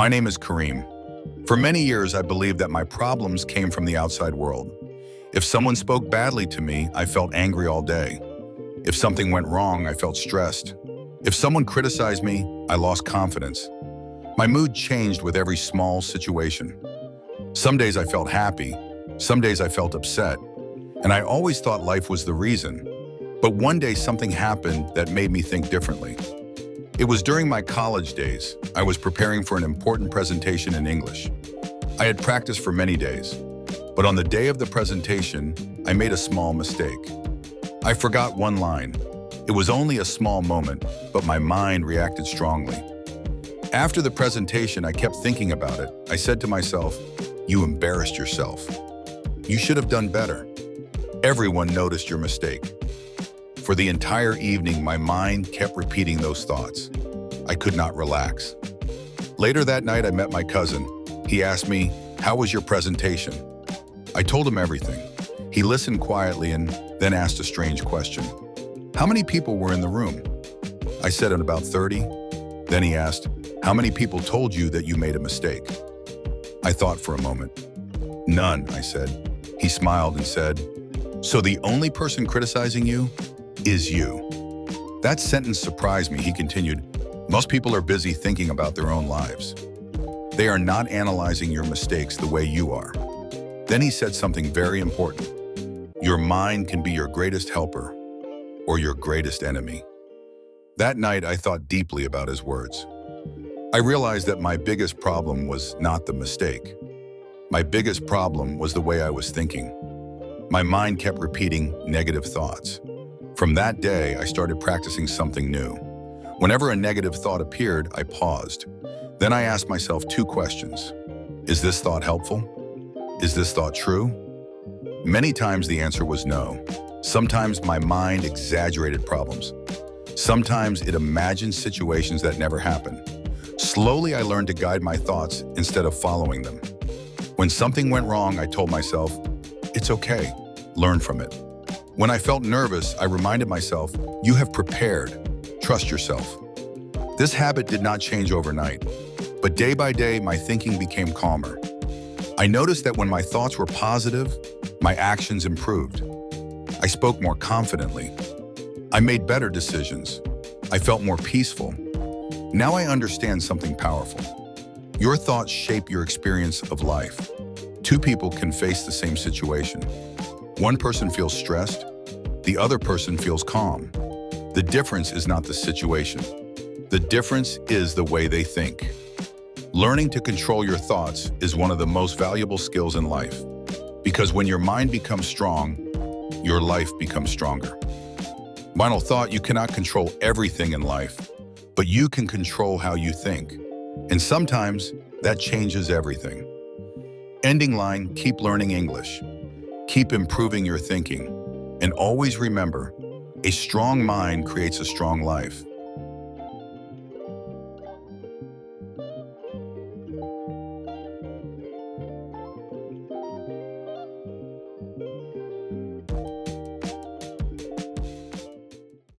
My name is Kareem. For many years, I believed that my problems came from the outside world. If someone spoke badly to me, I felt angry all day. If something went wrong, I felt stressed. If someone criticized me, I lost confidence. My mood changed with every small situation. Some days I felt happy, some days I felt upset, and I always thought life was the reason. But one day something happened that made me think differently. It was during my college days. I was preparing for an important presentation in English. I had practiced for many days, but on the day of the presentation, I made a small mistake. I forgot one line. It was only a small moment, but my mind reacted strongly. After the presentation, I kept thinking about it. I said to myself, "You embarrassed yourself. You should have done better. Everyone noticed your mistake." For the entire evening, my mind kept repeating those thoughts. I could not relax. Later that night, I met my cousin. He asked me, "How was your presentation?" I told him everything. He listened quietly and then asked a strange question. "How many people were in the room?" I said, "About 30. Then he asked, "How many people told you that you made a mistake?" I thought for a moment. "None," I said. He smiled and said, "So the only person criticizing you is you." That sentence surprised me. He continued, "Most people are busy thinking about their own lives. They are not analyzing your mistakes the way you are." Then he said something very important. Your mind can be your greatest helper or your greatest enemy. That night, I thought deeply about his words. I realized that my biggest problem was not the mistake. My biggest problem was the way I was thinking. My mind kept repeating negative thoughts. From that day, I started practicing something new. Whenever a negative thought appeared, I paused. Then I asked myself two questions. Is this thought helpful? Is this thought true? Many times the answer was no. Sometimes my mind exaggerated problems. Sometimes it imagined situations that never happened. Slowly, I learned to guide my thoughts instead of following them. When something went wrong, I told myself, "It's okay, learn from it." When I felt nervous, I reminded myself, "You have prepared, trust yourself." This habit did not change overnight, but day by day, my thinking became calmer. I noticed that when my thoughts were positive, my actions improved. I spoke more confidently. I made better decisions. I felt more peaceful. Now I understand something powerful. Your thoughts shape your experience of life. Two people can face the same situation. One person feels stressed, the other person feels calm. The difference is not the situation. The difference is the way they think. Learning to control your thoughts is one of the most valuable skills in life, because when your mind becomes strong, your life becomes stronger. Final thought, you cannot control everything in life, but you can control how you think. And sometimes that changes everything. Ending line, keep learning English. Keep improving your thinking. And always remember, a strong mind creates a strong life.